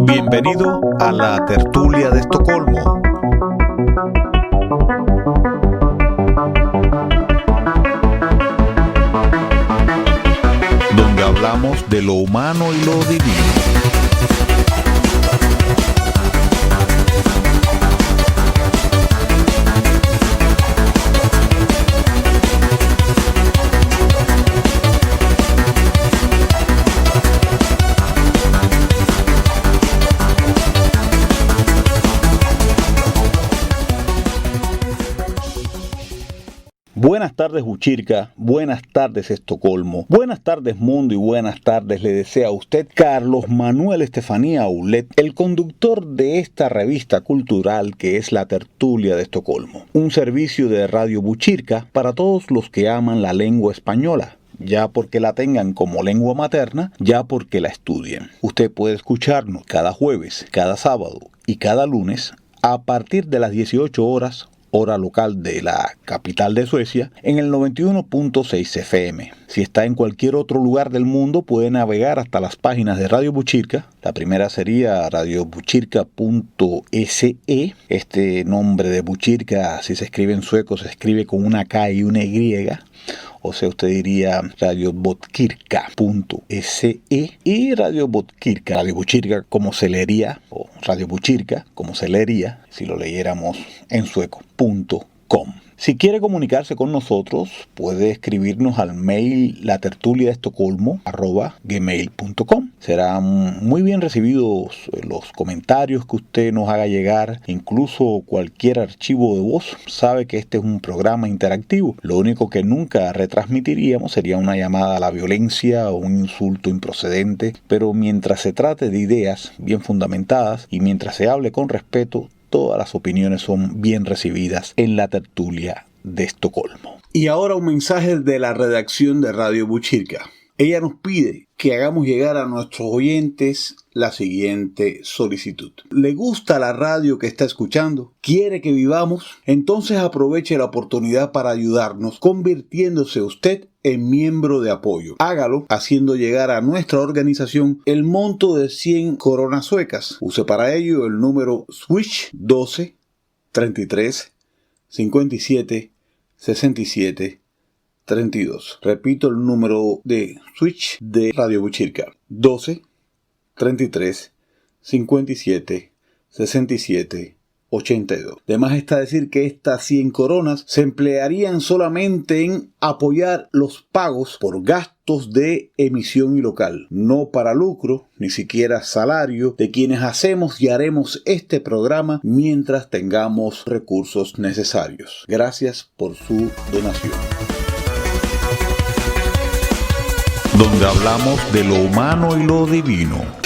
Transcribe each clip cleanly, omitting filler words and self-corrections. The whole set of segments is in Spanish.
Bienvenido a la tertulia de Estocolmo. Donde hablamos de lo humano y lo divino. Buenas tardes Buchirca, buenas tardes Estocolmo, buenas tardes mundo y buenas tardes le desea a usted Carlos Manuel Estefanía Aulet, el conductor de esta revista cultural que es la Tertulia de Estocolmo, un servicio de Radio Buchirca para todos los que aman la lengua española. Ya porque la tengan como lengua materna, ya porque la estudien. Usted puede escucharnos cada jueves, cada sábado y cada lunes a partir de las 18 horas, hora local de la capital de Suecia, en el 91.6 FM. Si está en cualquier otro lugar del mundo, puede navegar hasta las páginas de Radio Buchirca. La primera sería radiobuchirca.se. Este nombre de Buchirca, si se escribe en sueco, se escribe con una K y una Y. O sea, usted diría radiobotkirka.se y Radio Buchirca como se leería, o Radio Buchirca como se leería, si lo leyéramos en sueco.com. Si quiere comunicarse con nosotros, puede escribirnos al mail latertuliadeestocolmo@gmail.com. Serán muy bien recibidos los comentarios que usted nos haga llegar, incluso cualquier archivo de voz. Sabe que este es un programa interactivo. Lo único que nunca retransmitiríamos sería una llamada a la violencia o un insulto improcedente, pero mientras se trate de ideas bien fundamentadas y mientras se hable con respeto, todas las opiniones son bien recibidas en la tertulia de Estocolmo. Y ahora un mensaje de la redacción de Radio Buchirca. Ella nos pide que hagamos llegar a nuestros oyentes la siguiente solicitud. ¿Le gusta la radio que está escuchando? ¿Quiere que vivamos? Entonces aproveche la oportunidad para ayudarnos convirtiéndose usted en miembro de apoyo. Hágalo haciendo llegar a nuestra organización el monto de 100 coronas suecas. Use para ello el número Swish 12 33 57 67 32. Repito el número de Switch de Radio Buchirca. 12 33 57 67 82. De más está decir que estas 100 coronas se emplearían solamente en apoyar los pagos por gastos de emisión y local, no para lucro, ni siquiera salario de quienes hacemos y haremos este programa mientras tengamos recursos necesarios. Gracias por su donación. Donde hablamos de lo humano y lo divino.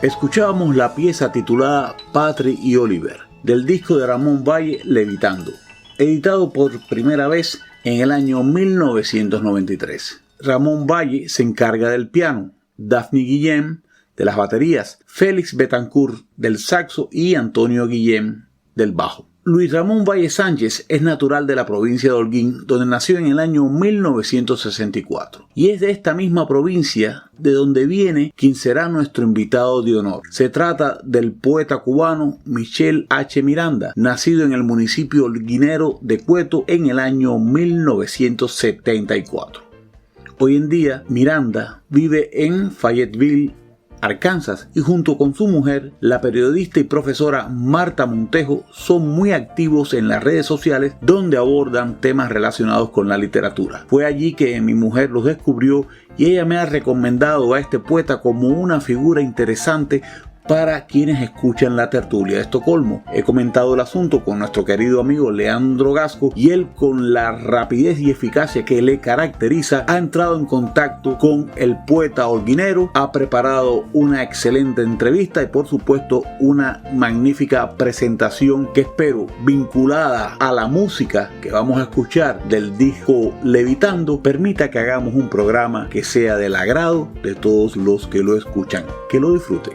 Escuchábamos la pieza titulada Patrick y Oliver, del disco de Ramón Valle, Levitando, editado por primera vez en el año 1993. Ramón Valle se encarga del piano, Daphne Guillén de las baterías, Félix Betancourt del saxo y Antonio Guillén del bajo. Luis Ramón Valle Sánchez es natural de la provincia de Holguín, donde nació en el año 1964. Y es de esta misma provincia de donde viene quien será nuestro invitado de honor. Se trata del poeta cubano Michel H. Miranda, nacido en el municipio holguinero de Cueto en el año 1974. Hoy en día, Miranda vive en Fayetteville, Arkansas, y junto con su mujer, la periodista y profesora Marta Montejo, son muy activos en las redes sociales donde abordan temas relacionados con la literatura. Fue allí que mi mujer los descubrió y ella me ha recomendado a este poeta como una figura interesante para quienes escuchan la tertulia de Estocolmo. He comentado el asunto con nuestro querido amigo Leandro Gasco y él, con la rapidez y eficacia que le caracteriza, ha entrado en contacto con el poeta holguinero, ha preparado una excelente entrevista y por supuesto una magnífica presentación que espero, vinculada a la música que vamos a escuchar del disco Levitando, permita que hagamos un programa que sea del agrado de todos los que lo escuchan. Que lo disfruten.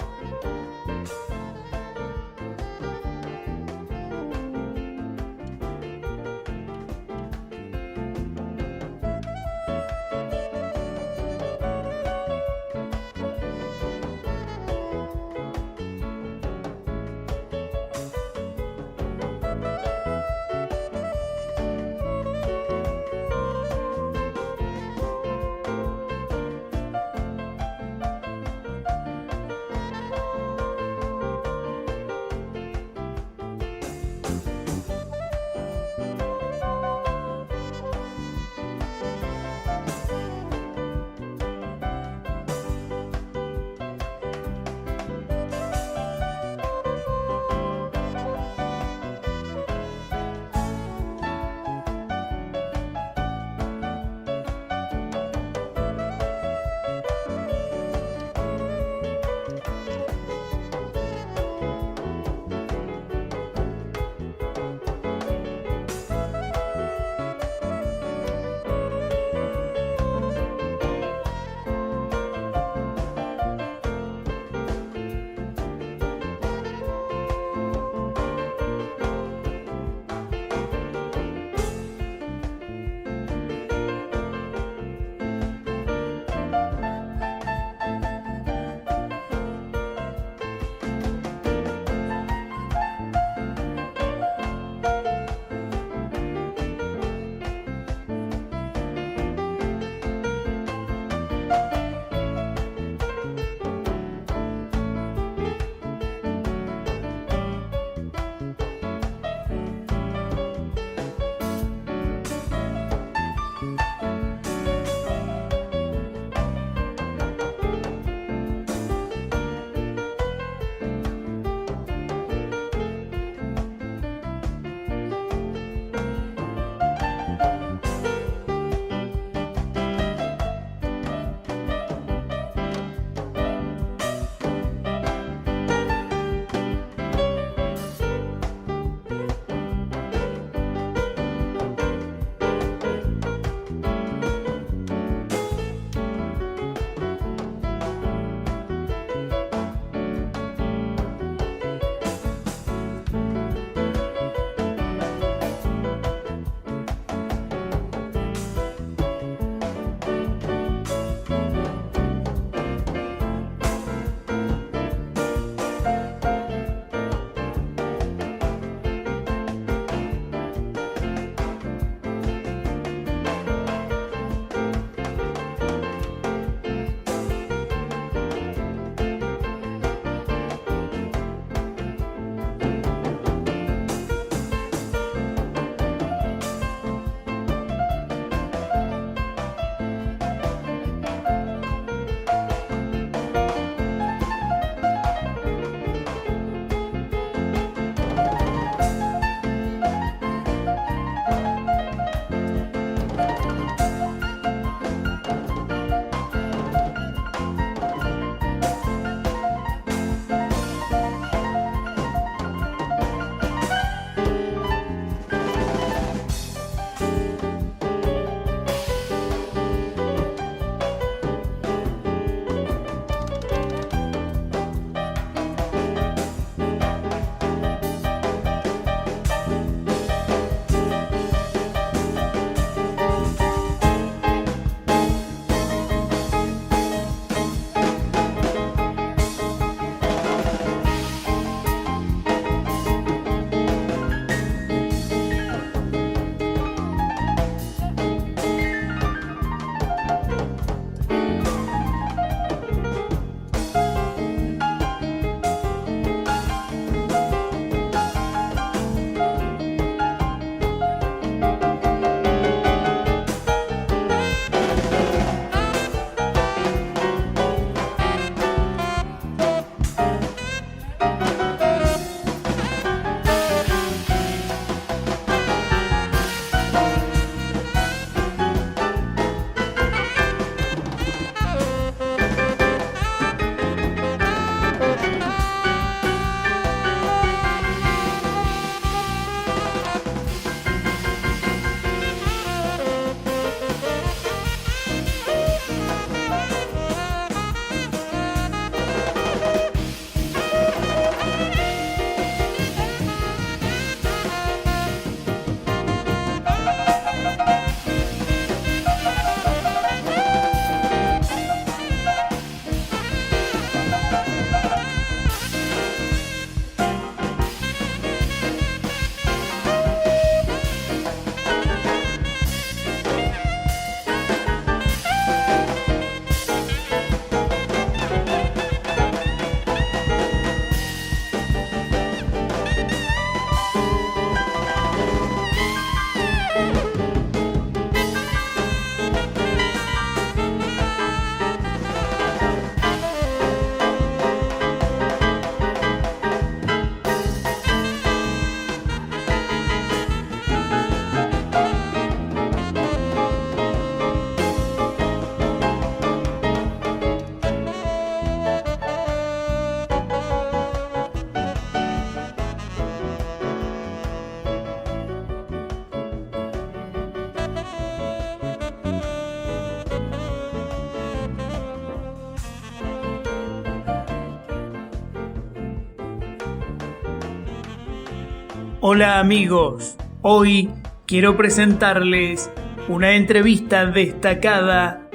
Hola amigos, hoy quiero presentarles una entrevista destacada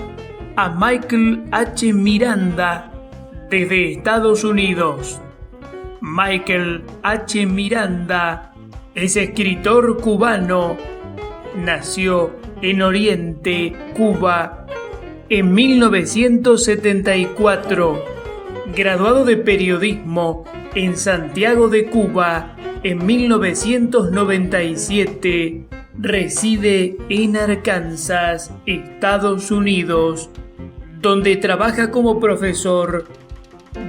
a Michael H. Miranda desde Estados Unidos. Michael H. Miranda es escritor cubano. Nació en Oriente, Cuba, en 1974. Graduado de periodismo en Santiago de Cuba en 1997. Reside en Arkansas, Estados Unidos, donde trabaja como profesor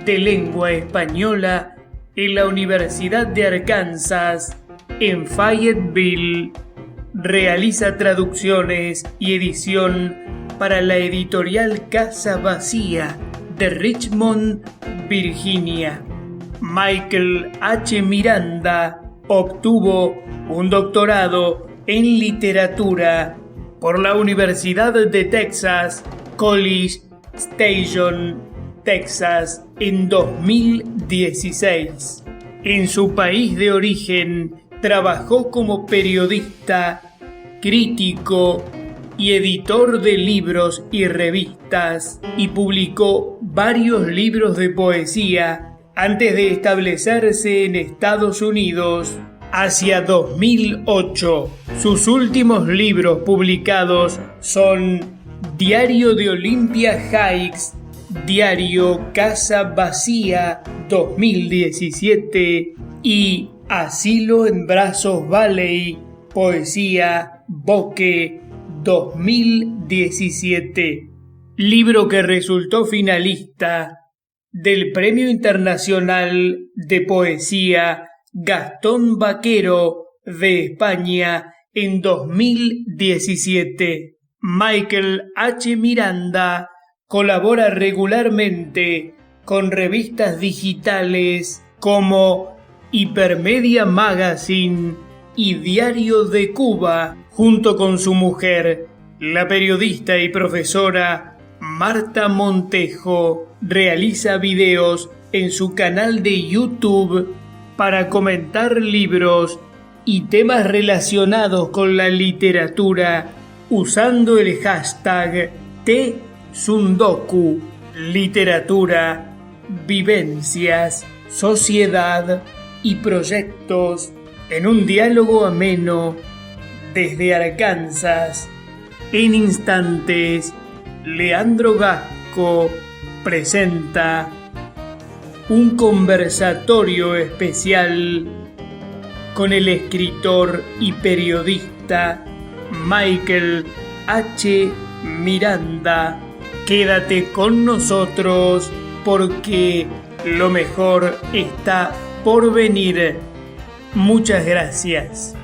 de lengua española en la Universidad de Arkansas en Fayetteville. Realiza traducciones y edición para la editorial Casa Vacía de Richmond, Virginia. Michael H. Miranda obtuvo un doctorado en literatura por la Universidad de Texas, College Station, Texas, en 2016. En su país de origen, trabajó como periodista, crítico y editor de libros y revistas, y publicó varios libros de poesía antes de establecerse en Estados Unidos hacia 2008. Sus últimos libros publicados son Diario de Olympia Heights, Diario Casa Vacía 2017 y Asilo en Brazos Valley, Poesía Bokeh 2017. Libro que resultó finalista del Premio Internacional de Poesía Gastón Vaquero de España en 2017. Michael H. Miranda colabora regularmente con revistas digitales como Hipermedia Magazine y Diario de Cuba, junto con su mujer, la periodista y profesora Marta Montejo. Realiza videos en su canal de YouTube para comentar libros y temas relacionados con la literatura usando el hashtag #TSundoku. Literatura, vivencias, sociedad y proyectos en un diálogo ameno desde Arkansas. En instantes, Leandro Gasco presenta un conversatorio especial con el escritor y periodista Michael H. Miranda. Quédate con nosotros porque lo mejor está por venir. Muchas gracias.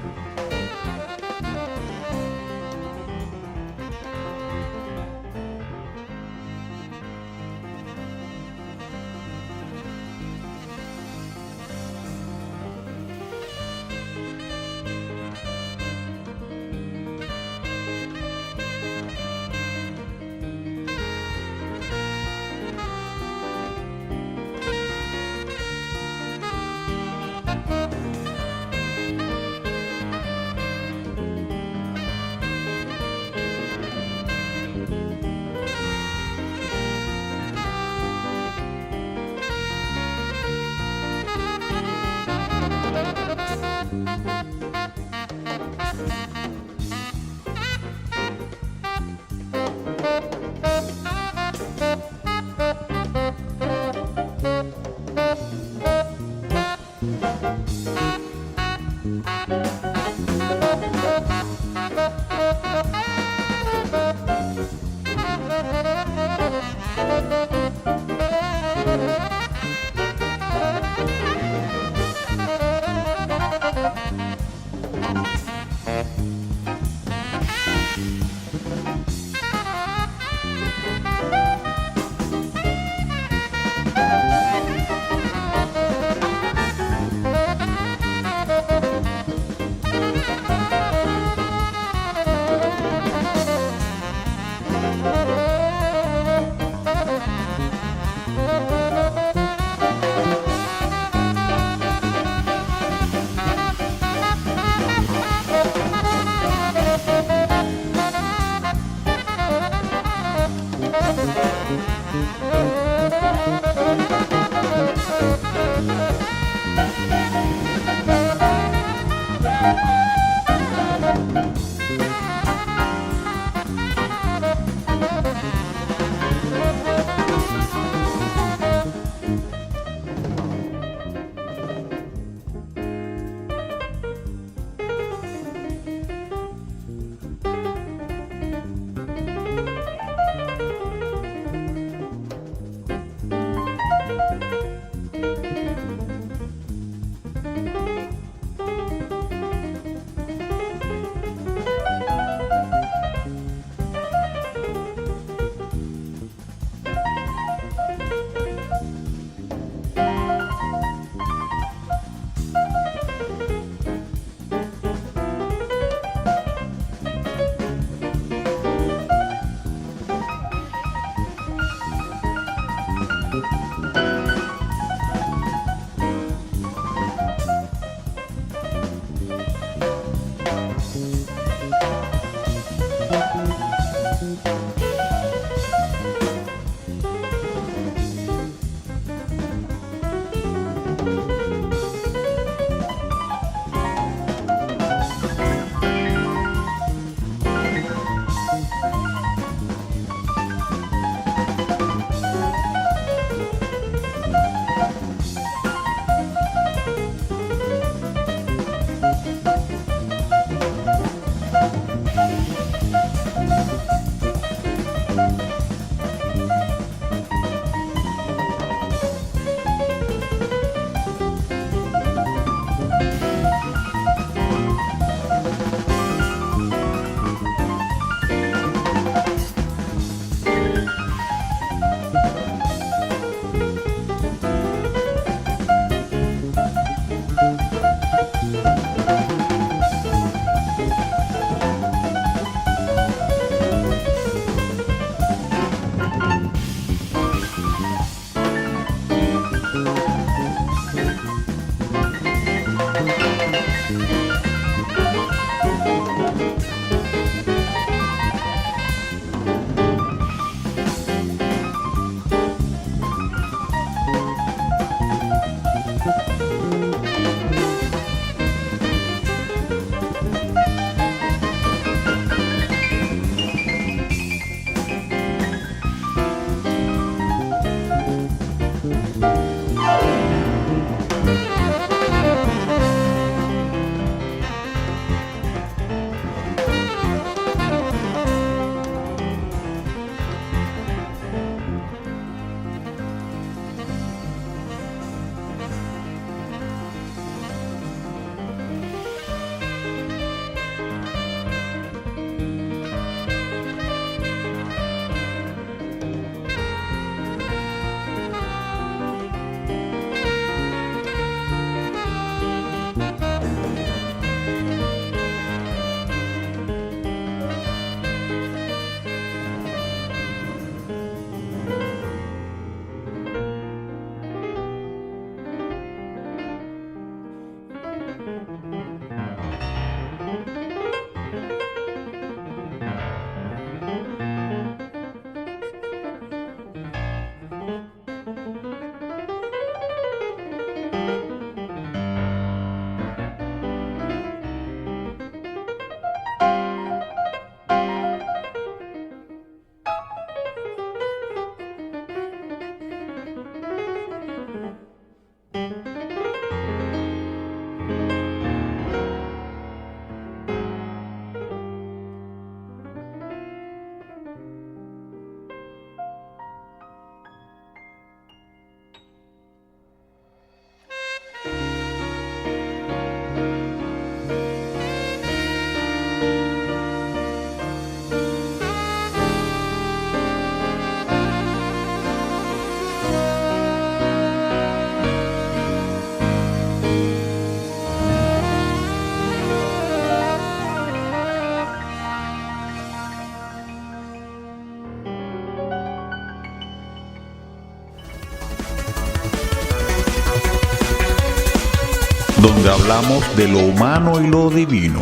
donde hablamos de lo humano y lo divino.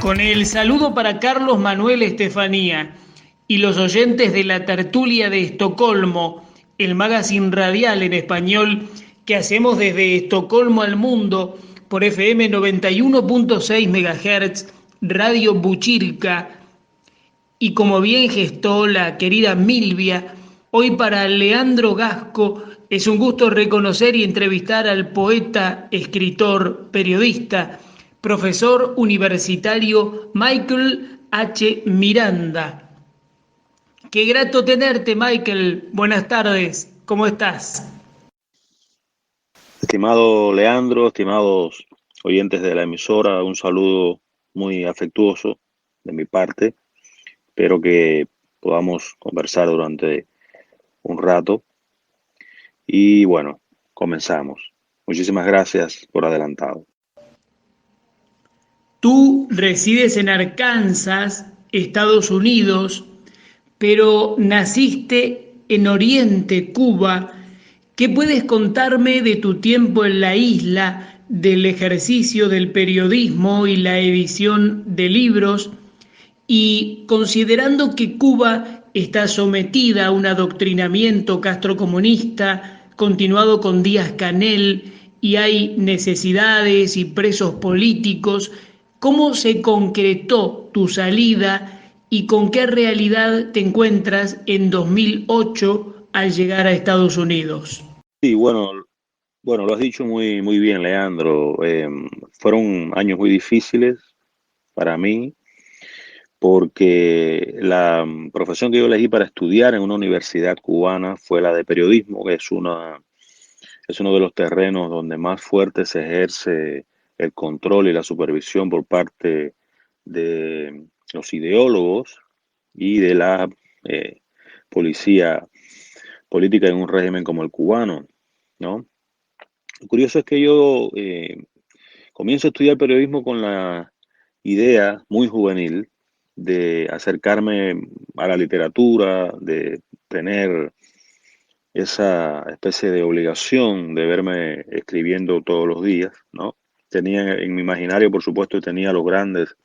Con el saludo para Carlos Manuel Estefanía y los oyentes de la tertulia de Estocolmo, el magazine radial en español que hacemos desde Estocolmo al mundo por FM 91.6 MHz, Radio Buchirka, y como bien gestó la querida Milvia, hoy para Leandro Gasco es un gusto reconocer y entrevistar al poeta, escritor, periodista, profesor universitario Michael H. Miranda. Qué grato tenerte, Michael. Buenas tardes. ¿Cómo estás? Estimado Leandro, estimados oyentes de la emisora, un saludo muy afectuoso de mi parte. Espero que podamos conversar durante un rato. Y bueno, comenzamos. Muchísimas gracias por adelantado. Tú resides en Arkansas, Estados Unidos, pero naciste en Oriente, Cuba. ¿Qué puedes contarme de tu tiempo en la isla, del ejercicio del periodismo y la edición de libros? Y considerando que Cuba está sometida a un adoctrinamiento castrocomunista continuado con Díaz-Canel y hay necesidades y presos políticos, ¿cómo se concretó tu salida y con qué realidad te encuentras en 2008 al llegar a Estados Unidos? Sí, bueno, lo has dicho muy bien, Leandro. Fueron años muy difíciles para mí porque la profesión que yo elegí para estudiar en una universidad cubana fue la de periodismo, que es uno de los terrenos donde más fuerte se ejerce el control y la supervisión por parte de los ideólogos y de la policía política en un régimen como el cubano, ¿no? Lo curioso es que yo comienzo a estudiar periodismo con la idea muy juvenil de acercarme a la literatura, de tener esa especie de obligación de verme escribiendo todos los días, ¿no? Tenía en mi imaginario, por supuesto, tenía los grandes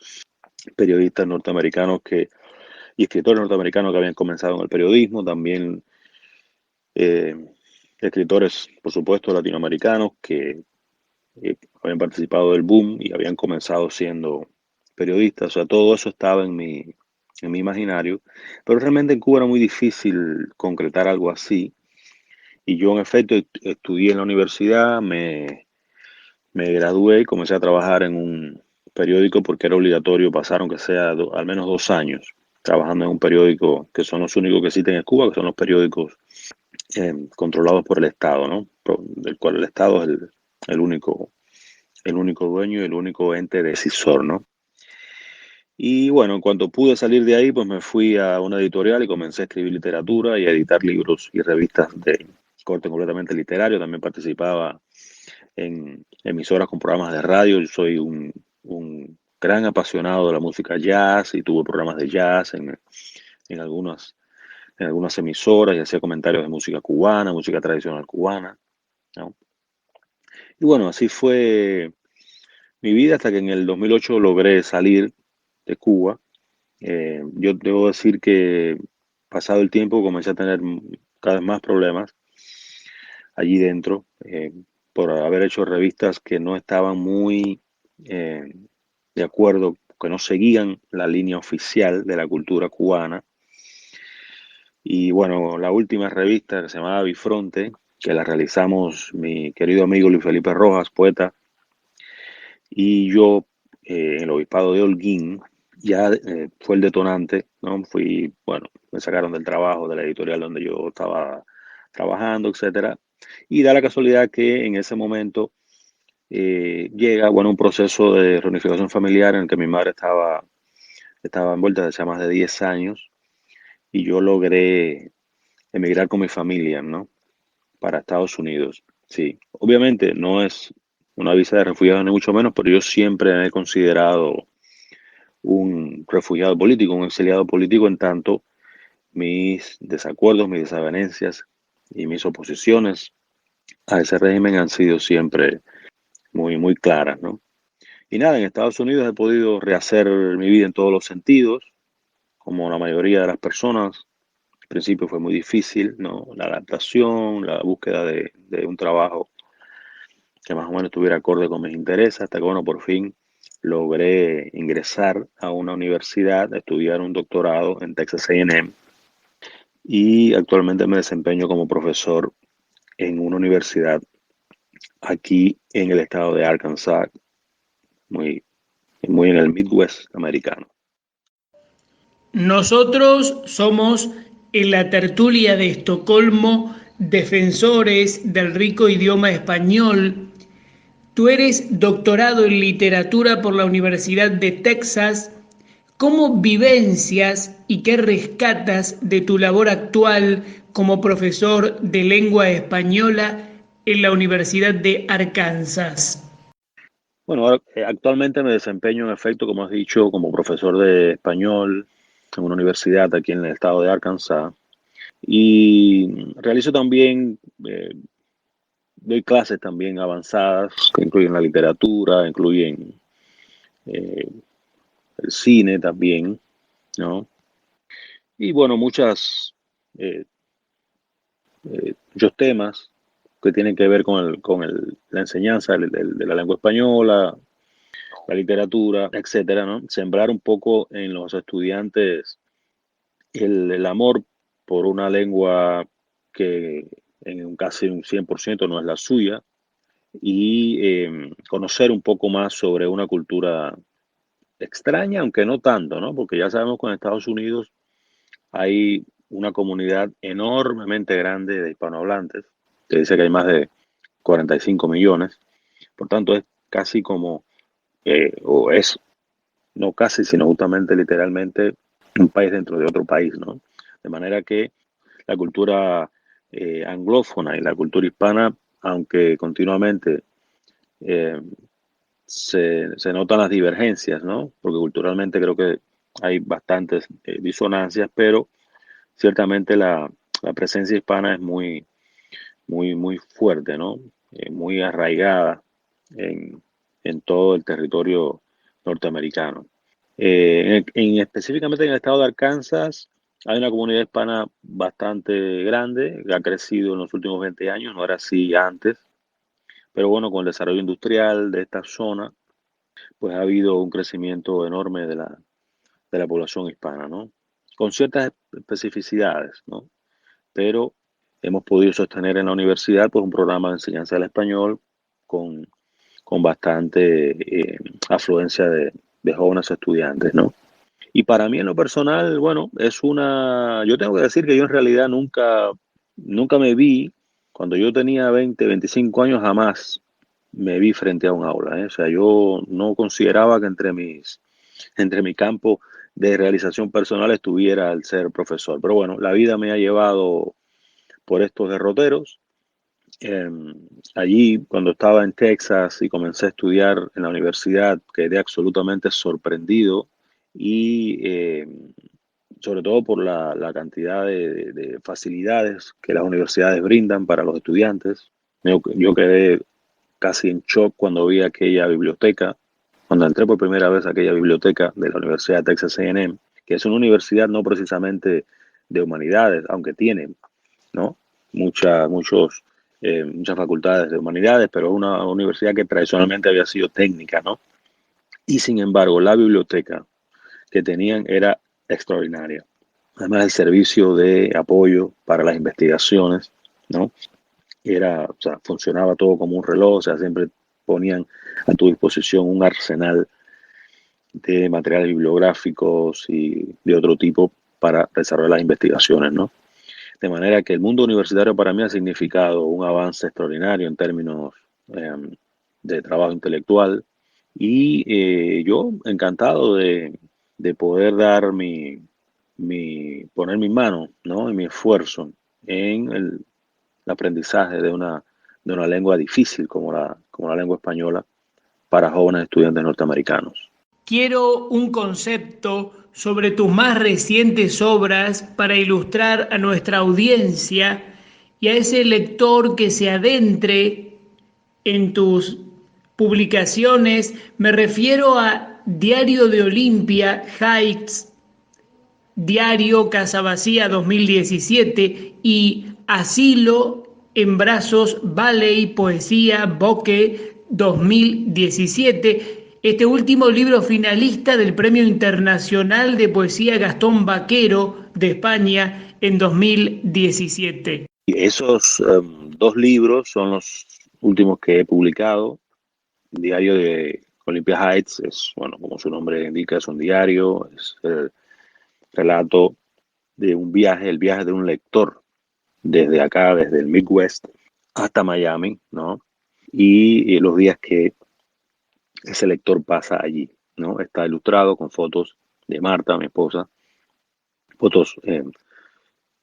periodistas norteamericanos y escritores norteamericanos que habían comenzado en el periodismo, también escritores, por supuesto, latinoamericanos que habían participado del boom y habían comenzado siendo periodistas. O sea, todo eso estaba en mi imaginario, pero realmente en Cuba era muy difícil concretar algo así. Y yo, en efecto, estudié en la universidad, me gradué y comencé a trabajar en un periódico porque era obligatorio pasar, aunque sea al menos 2 años, trabajando en un periódico que son los únicos que existen en Cuba, que son los periódicos controlados por el Estado, ¿no? Del cual el Estado es el único dueño y el único ente decisor, ¿no? Y bueno, en cuanto pude salir de ahí, pues me fui a una editorial y comencé a escribir literatura y a editar libros y revistas de corte completamente literario. También participaba en emisoras con programas de radio. Yo soy un gran apasionado de la música jazz y tuve programas de jazz en algunas emisoras y hacía comentarios de música cubana, música tradicional cubana, ¿no? Y bueno, así fue mi vida hasta que en el 2008 logré salir de Cuba. Yo debo decir que pasado el tiempo comencé a tener cada vez más problemas allí dentro por haber hecho revistas que no estaban muy de acuerdo, que no seguían la línea oficial de la cultura cubana. Y bueno, la última revista que se llamaba Bifronte, que la realizamos mi querido amigo Luis Felipe Rojas, poeta, y yo en el obispado de Holguín, ya fue el detonante, ¿no? Me sacaron del trabajo, de la editorial donde yo estaba trabajando, etcétera. Y da la casualidad que en ese momento llega, un proceso de reunificación familiar en el que mi madre estaba envuelta desde hace más de 10 años y yo logré emigrar con mi familia, ¿no? Para Estados Unidos. Sí, obviamente no es una visa de refugiado ni mucho menos, pero yo siempre me he considerado un refugiado político, un exiliado político, en tanto mis desacuerdos, mis desavenencias y mis oposiciones a ese régimen han sido siempre muy claras, ¿no? Y nada, en Estados Unidos he podido rehacer mi vida en todos los sentidos, como la mayoría de las personas. Al principio fue muy difícil, ¿no? La adaptación, la búsqueda de un trabajo que más o menos estuviera acorde con mis intereses, hasta que, bueno, por fin logré ingresar a una universidad, a estudiar un doctorado en Texas A&M, y actualmente me desempeño como profesor en una universidad aquí en el estado de Arkansas, muy en el Midwest americano. Nosotros somos en la tertulia de Estocolmo defensores del rico idioma español. Tú eres doctorado en literatura por la Universidad de Texas. ¿Cómo vivencias y qué rescatas de tu labor actual como profesor de lengua española en la Universidad de Arkansas? Bueno, actualmente me desempeño en efecto, como has dicho, como profesor de español en una universidad aquí en el estado de Arkansas, y realizo también, doy clases también avanzadas que incluyen la literatura, incluyen eh, el cine también, ¿no? Y bueno, eh, muchos temas que tienen que ver la enseñanza de la lengua española, la literatura, etcétera, ¿no? Sembrar un poco en los estudiantes el amor por una lengua que en casi un 100% no es la suya, y conocer un poco más sobre una cultura extraña, aunque no tanto, ¿no? Porque ya sabemos que en Estados Unidos hay una comunidad enormemente grande de hispanohablantes, que dice que hay más de 45 millones. Por tanto, es casi como, o es, no casi, sino justamente literalmente un país dentro de otro país, ¿no? De manera que la cultura anglófona y la cultura hispana, aunque continuamente eh, se notan las divergencias, ¿no? Porque culturalmente creo que hay bastantes disonancias, pero ciertamente la presencia hispana es muy fuerte, ¿no? Muy arraigada en todo el territorio norteamericano. Específicamente en el estado de Arkansas hay una comunidad hispana bastante grande, que ha crecido en los últimos 20 años, no era así antes, pero bueno, con el desarrollo industrial de esta zona, pues ha habido un crecimiento enorme de la población hispana, ¿no? Con ciertas especificidades, ¿no? Pero hemos podido sostener en la universidad pues un programa de enseñanza del español con, con bastante afluencia de jóvenes estudiantes, ¿no? Y para mí en lo personal, bueno, yo tengo que decir que yo en realidad nunca me vi, cuando yo tenía 20, 25 años, jamás me vi frente a un aula, ¿eh? O sea, yo no consideraba que entre mi campo de realización personal estuviera el ser profesor. Pero bueno, la vida me ha llevado por estos derroteros. Eh, Allí, cuando estaba en Texas y comencé a estudiar en la universidad, quedé absolutamente sorprendido y sobre todo por la cantidad de facilidades que las universidades brindan para los estudiantes. Yo quedé casi en shock cuando vi aquella biblioteca, cuando entré por primera vez a aquella biblioteca de la Universidad de Texas A&M, que es una universidad no precisamente de humanidades, aunque tiene, ¿no? Muchas facultades de humanidades, pero es una universidad que tradicionalmente había sido técnica, ¿no? Y sin embargo, la biblioteca que tenían era extraordinaria. Además, el servicio de apoyo para las investigaciones, ¿no? O sea, funcionaba todo como un reloj, o sea, siempre ponían a tu disposición un arsenal de materiales bibliográficos y de otro tipo para desarrollar las investigaciones, ¿no? De manera que el mundo universitario para mí ha significado un avance extraordinario en términos de trabajo intelectual, y yo encantado de poder dar poner mi mano, ¿no? Y mi esfuerzo en el aprendizaje de una lengua difícil como la lengua española para jóvenes estudiantes norteamericanos. Quiero un concepto sobre tus más recientes obras para ilustrar a nuestra audiencia y a ese lector que se adentre en tus publicaciones. Me refiero a Diario de Olimpia, Heights, Diario Casa Vacía 2017 y Asilo en Brazos, Valley, Poesía, Bokeh 2017. Este último libro finalista del Premio Internacional de Poesía Gastón Baquero de España en 2017. Y esos dos libros son los últimos que he publicado. Diario de Olympia Heights es, bueno, como su nombre indica, es un diario, es el relato de un viaje, el viaje de un lector desde acá, desde el Midwest hasta Miami, ¿no? Y los días que ese lector pasa allí, ¿no? Está ilustrado con fotos de Marta, mi esposa, fotos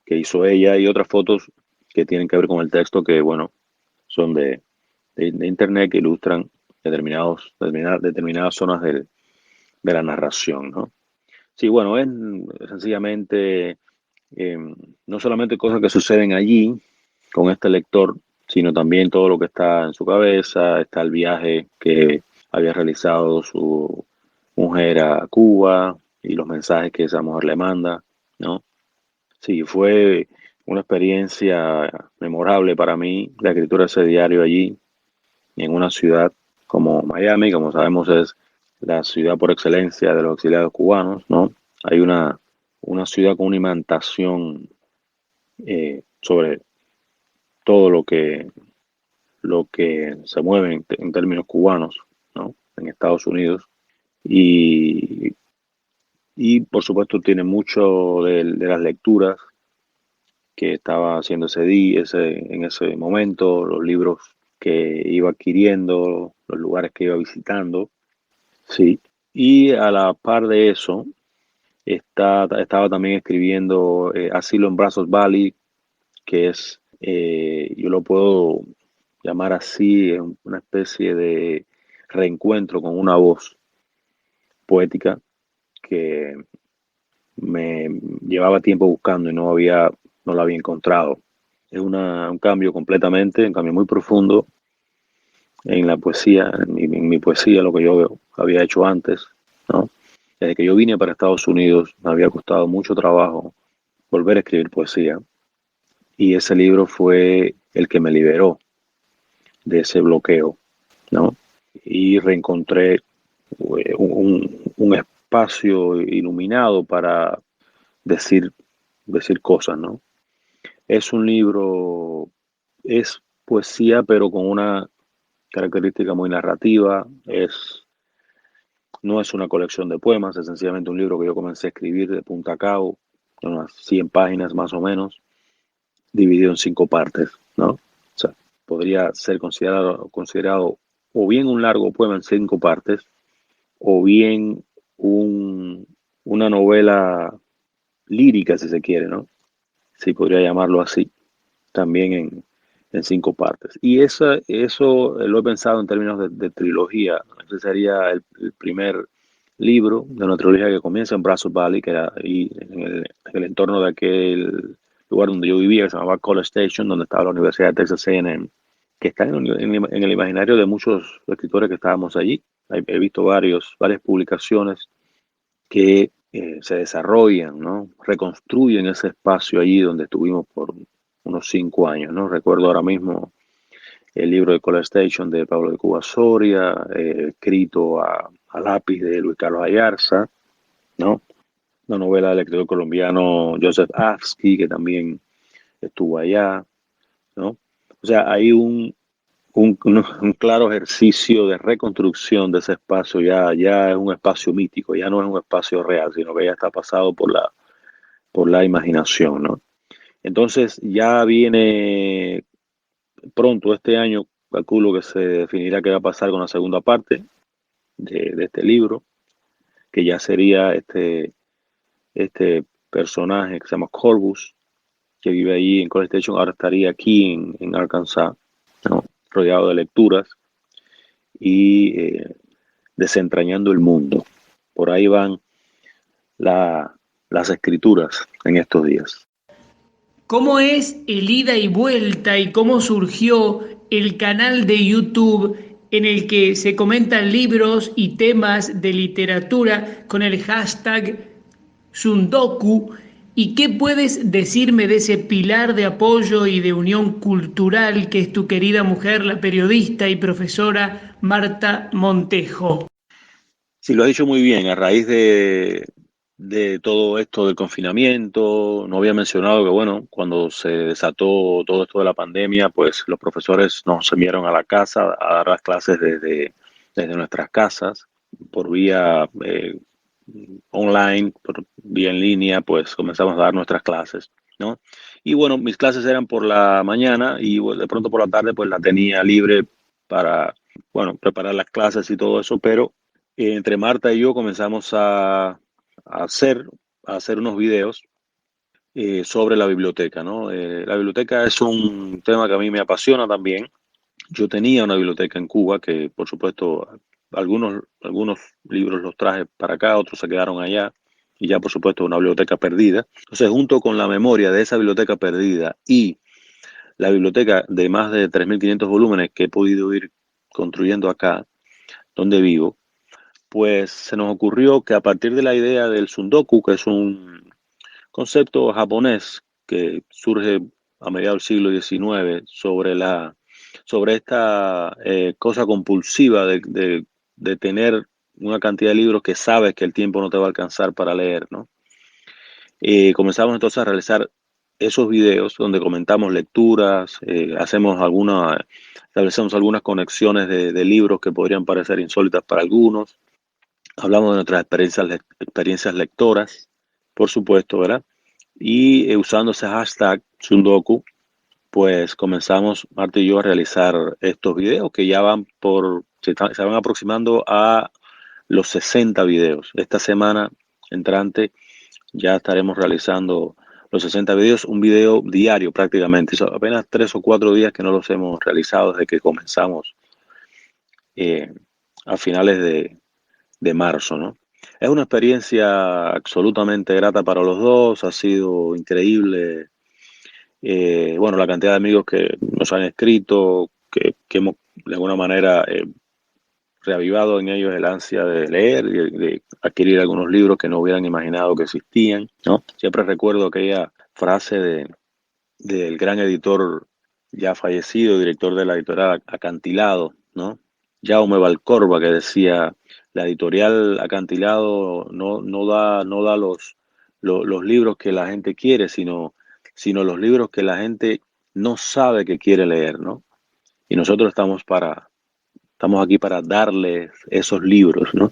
que hizo ella y otras fotos que tienen que ver con el texto que, bueno, son de internet, que ilustran determinadas zonas de la narración, ¿no? Sí, bueno, es sencillamente no solamente cosas que suceden allí con este lector, sino también todo lo que está en su cabeza. Está el viaje que había realizado su mujer a Cuba y los mensajes que esa mujer le manda, ¿no? Sí, fue una experiencia memorable para mí la escritura de ese diario allí, en una ciudad como Miami. Como sabemos, es la ciudad por excelencia de los exiliados cubanos, ¿no? Hay una ciudad con una imantación sobre todo lo que se mueve en términos cubanos, ¿no? En Estados Unidos. Y por supuesto tiene mucho de las lecturas que estaba haciendo en ese momento, los libros que iba adquiriendo, los lugares que iba visitando, sí. Y a la par de eso, estaba también escribiendo Asilo en Brazos Valley, que es, yo lo puedo llamar así, es una especie de reencuentro con una voz poética que me llevaba tiempo buscando y no la había encontrado. Es un cambio completamente, un cambio muy profundo en la poesía, en mi poesía, lo que yo había hecho antes, ¿no? Desde que yo vine para Estados Unidos, me había costado mucho trabajo volver a escribir poesía, y ese libro fue el que me liberó de ese bloqueo, ¿no? Y reencontré un espacio iluminado para decir cosas, ¿no? Es un libro, es poesía, pero con una característica muy narrativa. No es una colección de poemas, es sencillamente un libro que yo comencé a escribir de punta a cabo, unas 100 páginas más o menos, dividido en 5 partes, ¿no? O sea, podría ser considerado o bien un largo poema en 5 partes, o bien una novela lírica, si se quiere, ¿no? Sí, podría llamarlo así, también en 5 partes. Y eso lo he pensado en términos de trilogía. Ese sería el primer libro de una trilogía que comienza en Brazos Valley, que era ahí en el entorno de aquel lugar donde yo vivía, que se llamaba College Station, donde estaba la Universidad de Texas A&M, que está en el imaginario de muchos escritores que estábamos allí. He visto varias publicaciones que se desarrollan, ¿no? Reconstruyen ese espacio allí donde estuvimos por unos 5 años, ¿no? Recuerdo ahora mismo el libro de College Station de Pablo de Cuba Soria, escrito a lápiz de Luis Carlos Ayarza, ¿no? Una novela del escritor colombiano Joseph Afsky, que también estuvo allá, ¿no? O sea, hay un claro ejercicio de reconstrucción de ese espacio. Ya es un espacio mítico, ya no es un espacio real, sino que ya está pasado por la imaginación, ¿no? Entonces ya viene pronto este año, calculo que se definirá qué va a pasar con la segunda parte de este libro, que ya sería este personaje que se llama Corbus, que vive allí en College Station. Ahora estaría aquí en Arkansas, ¿no? Rodeado de lecturas y desentrañando el mundo. Por ahí van las escrituras en estos días. ¿Cómo es el ida y vuelta y cómo surgió el canal de YouTube en el que se comentan libros y temas de literatura con el hashtag Sundoku? ¿Y qué puedes decirme de ese pilar de apoyo y de unión cultural que es tu querida mujer, la periodista y profesora Marta Montejo? Sí, lo has dicho muy bien. A raíz de todo esto del confinamiento, no había mencionado que, bueno, cuando se desató todo esto de la pandemia, pues los profesores nos enviaron a la casa a dar las clases desde nuestras casas, por vía online, por vía en línea, pues comenzamos a dar nuestras clases, ¿no? Y bueno, mis clases eran por la mañana y bueno, de pronto por la tarde pues la tenía libre para, bueno, preparar las clases y todo eso, pero entre Marta y yo comenzamos a hacer, a hacer unos videos sobre la biblioteca, ¿no? La biblioteca es un tema que a mí me apasiona también. Yo tenía una biblioteca en Cuba que, por supuesto, algunos libros los traje para acá, otros se quedaron allá, y ya, por supuesto, una biblioteca perdida. Entonces, junto con la memoria de esa biblioteca perdida y la biblioteca de más de 3.500 volúmenes que he podido ir construyendo acá, donde vivo, pues se nos ocurrió que a partir de la idea del Sundoku, que es un concepto japonés que surge a mediados del siglo XIX sobre esta cosa compulsiva de tener una cantidad de libros que sabes que el tiempo no te va a alcanzar para leer, ¿no? Comenzamos entonces a realizar esos videos donde comentamos lecturas, establecemos algunas conexiones de libros que podrían parecer insólitas para algunos. Hablamos de nuestras experiencias lectoras, por supuesto, ¿verdad? Y usando ese hashtag Sundoku, pues comenzamos Marta y yo a realizar estos videos que ya se van aproximando a los 60 videos. Esta semana entrante ya estaremos realizando los 60 videos, un video diario prácticamente. Son apenas 3 o 4 días que no los hemos realizado desde que comenzamos eh, a finales de marzo, ¿no? Es una experiencia absolutamente grata para los dos, ha sido increíble. Bueno, la cantidad de amigos que nos han escrito, que hemos de alguna manera reavivado en ellos el ansia de leer y de adquirir algunos libros que no hubieran imaginado que existían, ¿no? Siempre recuerdo aquella frase del gran editor ya fallecido, director de la editorial Acantilado, ¿no? Jaume Valcorba, que decía: la editorial Acantilado no da los libros que la gente quiere, sino los libros que la gente no sabe que quiere leer, ¿no? Y nosotros estamos aquí para darles esos libros, ¿no?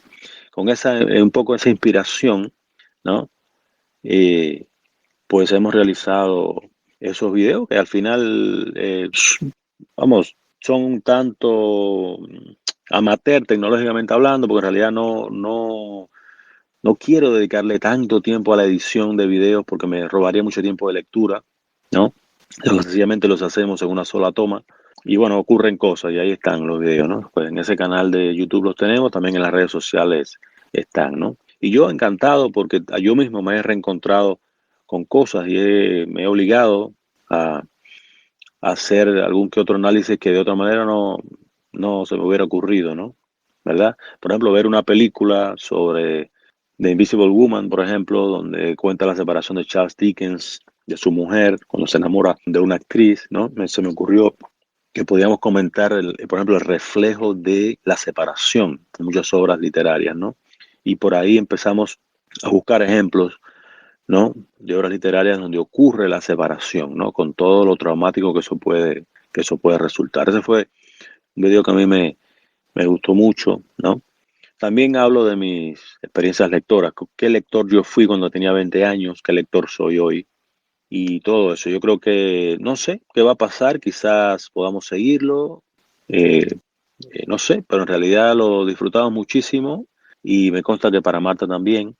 Con un poco esa inspiración, ¿no? Pues hemos realizado esos videos que al final, vamos, son un tanto amateur tecnológicamente hablando, porque en realidad no quiero dedicarle tanto tiempo a la edición de videos porque me robaría mucho tiempo de lectura, ¿no? Sencillamente los hacemos en una sola toma. Y bueno, ocurren cosas y ahí están los videos, ¿no? Pues en ese canal de YouTube los tenemos, también en las redes sociales están, ¿no? Y yo encantado porque yo mismo me he reencontrado con cosas y me he obligado a hacer algún que otro análisis que de otra manera no se me hubiera ocurrido, ¿no? ¿Verdad? Por ejemplo, ver una película sobre The Invisible Woman, por ejemplo, donde cuenta la separación de Charles Dickens de su mujer cuando se enamora de una actriz, ¿no? Se me ocurrió que podíamos comentar, por ejemplo, el reflejo de la separación en muchas obras literarias, ¿no? Y por ahí empezamos a buscar ejemplos, ¿no? De obras literarias donde ocurre la separación, ¿no? Con todo lo traumático que eso puede resultar. Ese fue un video que a mí me gustó mucho, ¿no? También hablo de mis experiencias lectoras, qué lector yo fui cuando tenía 20 años, qué lector soy hoy y todo eso. Yo creo que no sé qué va a pasar, quizás podamos seguirlo, eh, no sé, pero en realidad lo disfrutamos muchísimo y me consta que para Marta también,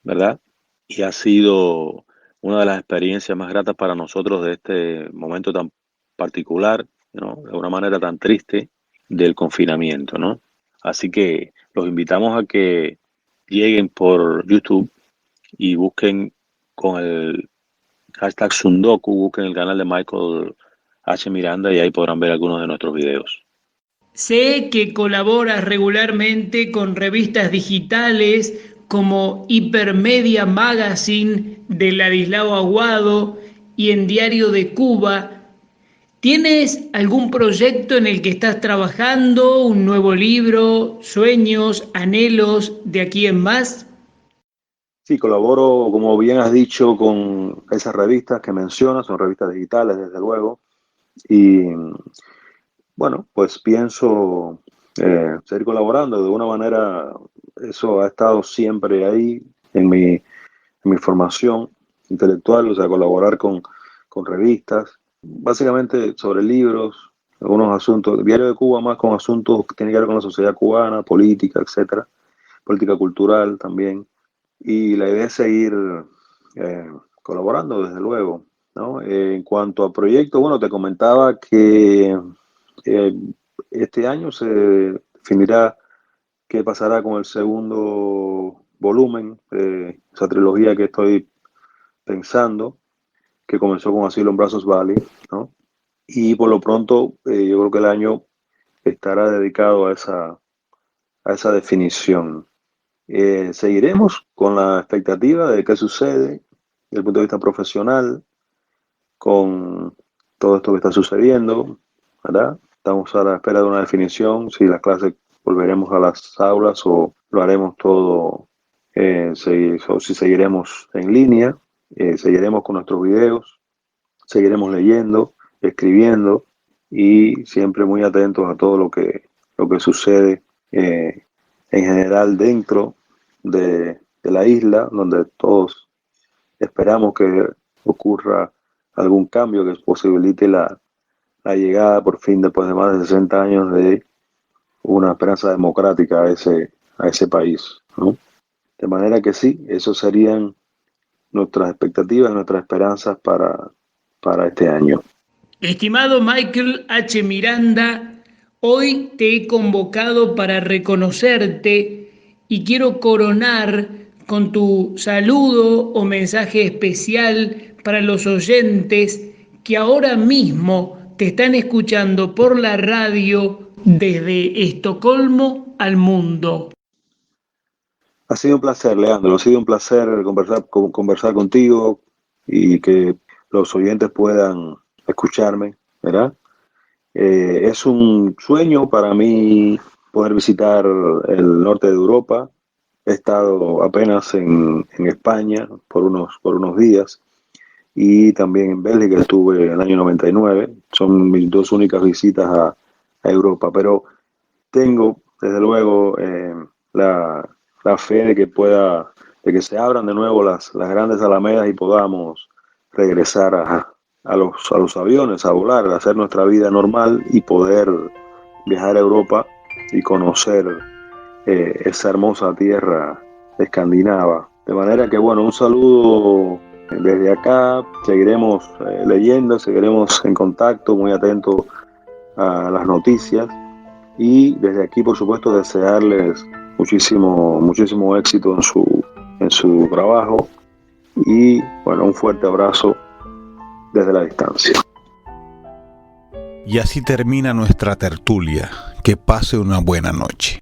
¿verdad? Y ha sido una de las experiencias más gratas para nosotros de este momento tan particular, ¿no? De una manera tan triste del confinamiento, ¿no? Así que los invitamos a que lleguen por YouTube y busquen con el hashtag Sundoku, busquen el canal de Michael H. Miranda y ahí podrán ver algunos de nuestros videos. Sé que colaboras regularmente con revistas digitales como Hipermedia Magazine de Ladislao Aguado y en Diario de Cuba. ¿Tienes algún proyecto en el que estás trabajando, un nuevo libro, sueños, anhelos de aquí en más? Sí, colaboro, como bien has dicho, con esas revistas que mencionas, son revistas digitales, desde luego, y bueno, pues pienso seguir colaborando de una manera, eso ha estado siempre ahí en mi formación intelectual, o sea, colaborar con revistas, básicamente sobre libros, algunos asuntos, Diario de Cuba más con asuntos que tienen que ver con la sociedad cubana, política, etcétera, política cultural también, y la idea es seguir colaborando, desde luego, ¿no? En cuanto a proyectos, bueno, te comentaba que eh, este año se definirá qué pasará con el segundo volumen de esa trilogía que estoy pensando, que comenzó con Asilo en Brazos Valley, ¿no? Y por lo pronto, yo creo que el año estará dedicado a esa definición. Seguiremos con la expectativa de qué sucede desde el punto de vista profesional con todo esto que está sucediendo, ¿verdad? Estamos a la espera de una definición, si las clases volveremos a las aulas o lo haremos todo, o si seguiremos en línea, seguiremos con nuestros videos, seguiremos leyendo, escribiendo y siempre muy atentos a todo lo que sucede en general dentro de la isla, donde todos esperamos que ocurra algún cambio que posibilite la llegada por fin, después de más de 60 años, de una esperanza democrática a ese país, ¿no? De manera que sí, eso serían nuestras expectativas, nuestras esperanzas para este año. Estimado Michael H. Miranda, hoy te he convocado para reconocerte y quiero coronar con tu saludo o mensaje especial para los oyentes que ahora mismo te están escuchando por la radio desde Estocolmo al mundo. Ha sido un placer, Leandro, ha sido un placer conversar contigo y que los oyentes puedan escucharme, ¿verdad? Es un sueño para mí poder visitar el norte de Europa. He estado apenas en España por unos días y también en Bélgica estuve en el año 99. Son mis dos únicas visitas a Europa, pero tengo desde luego la fe de que se abran de nuevo las grandes alamedas y podamos regresar a los aviones, a volar, a hacer nuestra vida normal y poder viajar a Europa y conocer esa hermosa tierra escandinava. De manera que, bueno, un saludo desde acá. Seguiremos leyendo, seguiremos en contacto, muy atentos a las noticias y desde aquí, por supuesto, desearles muchísimo éxito en su trabajo y, bueno, un fuerte abrazo desde la distancia. Y así termina nuestra tertulia. Que pase una buena noche.